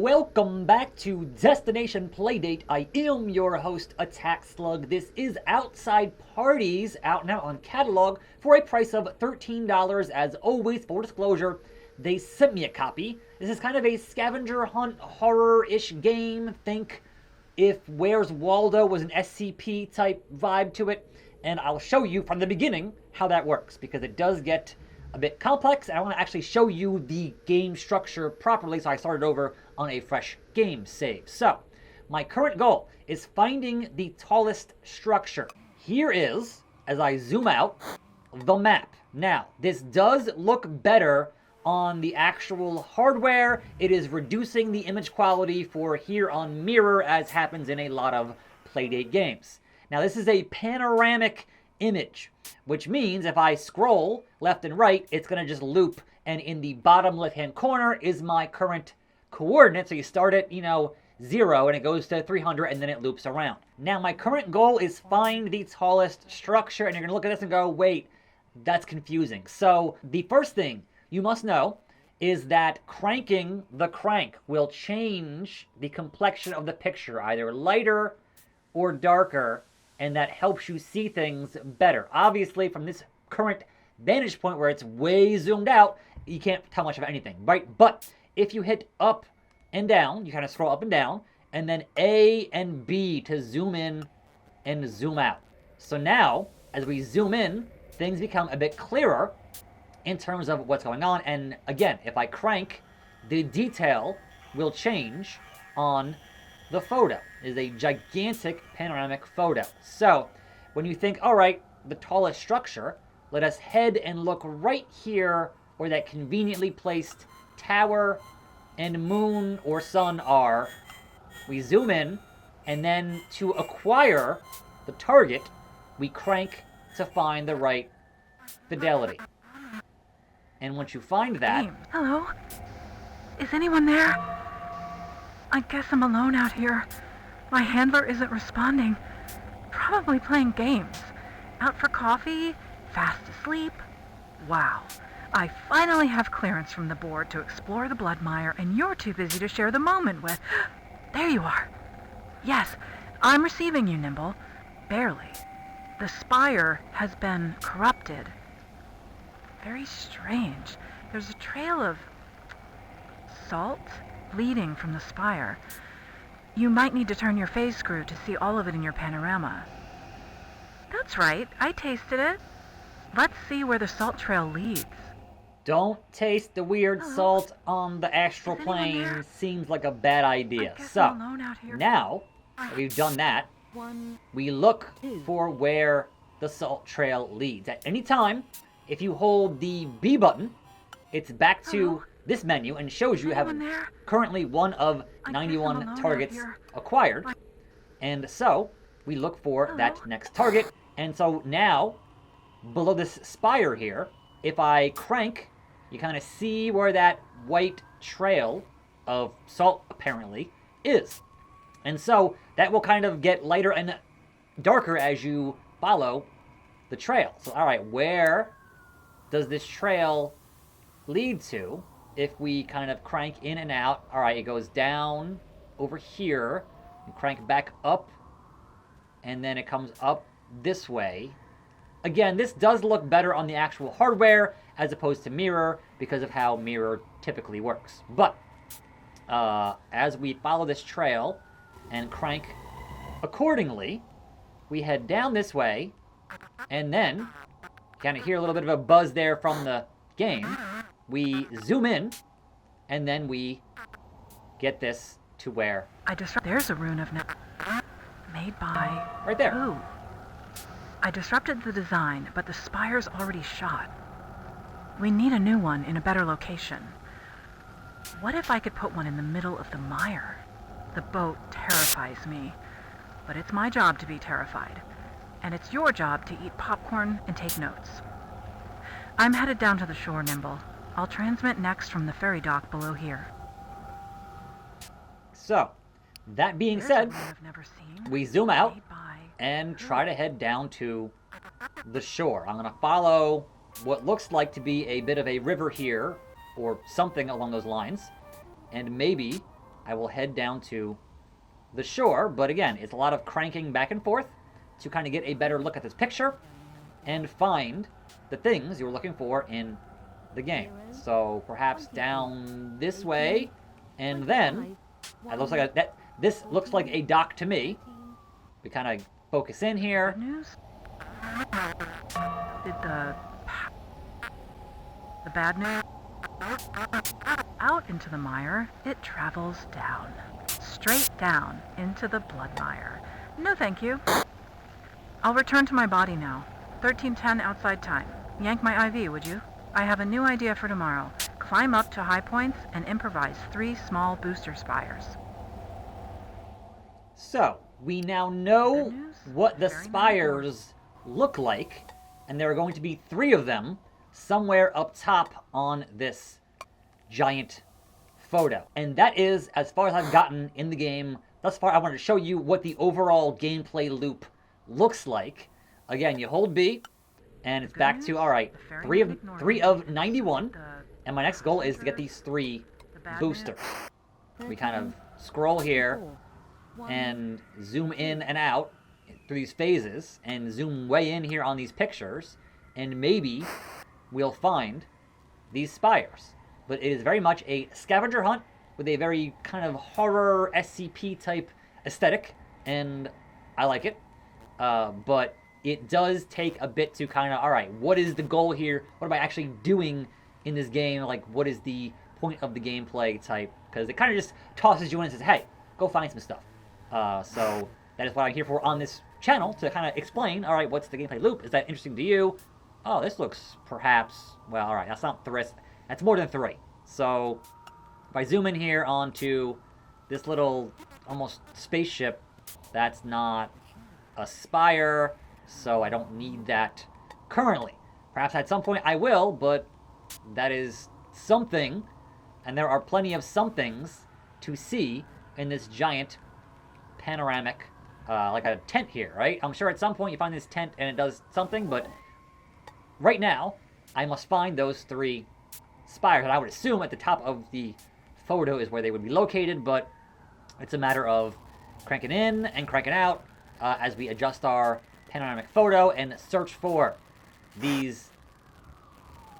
Welcome back to Destination Playdate. I am your host, Attack Slug. This is Outside Parties, out now on catalog for a price of $13. As always, full disclosure, they sent me a copy. This is kind of a scavenger hunt horror-ish game. Think if Where's Waldo was an SCP type vibe to it. And I'll show you from the beginning how that works, because it does get a bit complex, and I want to actually show you the game structure properly, so I started over on a fresh game save. So, my current goal is finding the tallest structure. Here is, as I zoom out, the map. Now, this does look better on the actual hardware. It is reducing the image quality for here on mirror, as happens in a lot of Playdate games. Now, this is a panoramic image, which means if I scroll left and right, it's going to just loop, and in the bottom left-hand corner is my current coordinate. So you start at, 0, and it goes to 300, and then it loops around. Now, my current goal is find the tallest structure, and you're going to look at this and go, wait, that's confusing. So the first thing you must know is that cranking the crank will change the complexion of the picture, either lighter or darker, and that helps you see things better. Obviously, from this current vantage point where it's way zoomed out, you can't tell much of anything, right? But if you hit up and down, you kind of scroll up and down, and then A and B to zoom in and zoom out. So now, as we zoom in, things become a bit clearer in terms of what's going on. And again, if I crank, the detail will change on the photo. It is a gigantic panoramic photo. So when you think, all right, the tallest structure, let us head and look right here where that conveniently placed tower and moon or sun are. We zoom in, and then to acquire the target, we crank to find the right fidelity. And once you find that... Hello? Is anyone there? I guess I'm alone out here. My handler isn't responding. Probably playing games. Out for coffee? Fast asleep? Wow. I finally have clearance from the board to explore the blood mire, and you're too busy to share the moment with... There you are. Yes, I'm receiving you, Nimble. Barely. The spire has been corrupted. Very strange. There's a trail of salt bleeding from the spire. You might need to turn your phase screw to see all of it in your panorama. That's right, I tasted it. Let's see where the salt trail leads. Don't taste the weird salt on the astral plane. Seems like a bad idea. So, now that we've done that, we look for where the salt trail leads. At any time, if you hold the B button, it's back to this menu and shows you have currently one of 91 targets acquired. And so, we look for that next target. And so now, below this spire here, if I crank, you kind of see where that white trail of salt, apparently, is. And so, that will kind of get lighter and darker as you follow the trail. So, alright, where does this trail lead to? If we kind of crank in and out, alright, it goes down over here, and crank back up, and then it comes up this way. Again, this does look better on the actual hardware as opposed to mirror because of how mirror typically works. But as we follow this trail and crank accordingly, we head down this way, and then kind of hear a little bit of a buzz there from the game. We zoom in, and then we get this to where... There's a rune of... made by... Right there. Ooh. I disrupted the design, but the spire's already shot. We need a new one in a better location. What if I could put one in the middle of the mire? The boat terrifies me, but it's my job to be terrified. And it's your job to eat popcorn and take notes. I'm headed down to the shore, Nimble. I'll transmit next from the ferry dock below here. So, that being said, we zoom out and try to head down to the shore. I'm going to follow what looks like to be a bit of a river here, or something along those lines, and maybe I will head down to the shore. But again, it's a lot of cranking back and forth to kind of get a better look at this picture and find the things you were looking for in the game. So perhaps down this way, and then it looks like this looks like a dock to me. We kind of focus in here. News? Did the bad news? Out into the mire, it travels down. Straight down into the blood mire. No thank you. I'll return to my body now. 13:10 outside time. Yank my IV, would you? I have a new idea for tomorrow. Climb up to high points and improvise 3 small booster spires. So, we now know what the spires look like, and there are going to be 3 of them somewhere up top on this giant photo. And that is as far as I've gotten in the game thus far. I wanted to show you what the overall gameplay loop looks like. Again, you hold B, and it's back to, all right, 3 of 91, and my next goal is to get these 3 boosters. We kind of scroll here and zoom in and out through these phases, and zoom way in here on these pictures, and maybe we'll find these spires. But it is very much a scavenger hunt with a very kind of horror SCP type aesthetic, and I like it. But it does take a bit to kind of, all right, what is the goal here? What am I actually doing in this game? Like, what is the point of the gameplay type? Because it kind of just tosses you in and says, hey, go find some stuff. So that is what I'm here for on this channel, to kind of explain, all right, what's the gameplay loop? Is that interesting to you? Oh, this looks perhaps, well, all right, that's not 3. That's more than 3. So if I zoom in here onto this little almost spaceship, that's not a spire, so I don't need that currently. Perhaps at some point I will, but that is something, and there are plenty of somethings to see in this giant panoramic, like a tent here, right? I'm sure at some point you find this tent and it does something, but right now I must find those 3 spires, and I would assume at the top of the photo is where they would be located, but it's a matter of cranking in and cranking out as we adjust our panoramic photo and search for these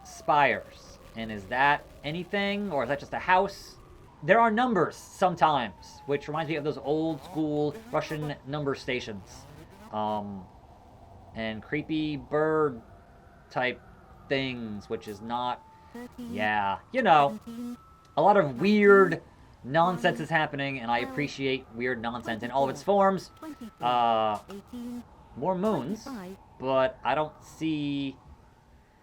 spires. And is that anything, or is that just a house? There are numbers sometimes, which reminds me of those old school Russian number stations. And creepy bird type things, which is not, yeah, you know, a lot of weird nonsense is happening, and I appreciate weird nonsense in all of its forms. More moons, but I don't see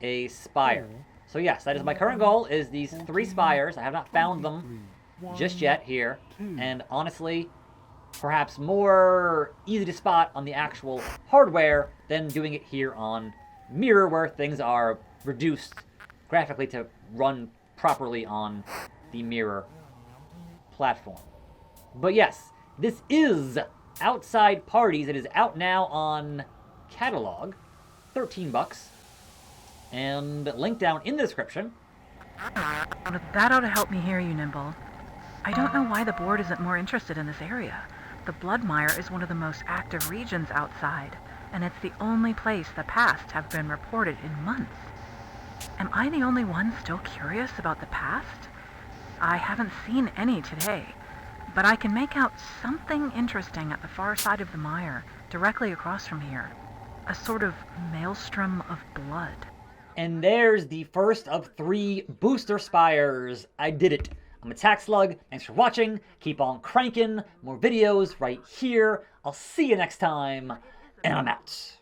a spire. So yes, that is my current goal, is these 3 spires. I have not found them just yet here, and honestly, perhaps more easy to spot on the actual hardware than doing it here on Mirror, where things are reduced graphically to run properly on the Mirror platform. But yes, this is Outside Parties. It is out now on catalog, $13, and link down in the description. That ought to help me hear you, Nimble. I don't know why the board isn't more interested in this area. The blood mire is one of the most active regions outside, and it's the only place the past have been reported in months. Am I the only one still curious about the past? I haven't seen any today, but I can make out something interesting at the far side of the mire, directly across from here. A sort of maelstrom of blood. And there's the first of 3 booster spires. I did it. I'm Attack Slug. Thanks for watching. Keep on cranking. More videos right here. I'll see you next time, and I'm out.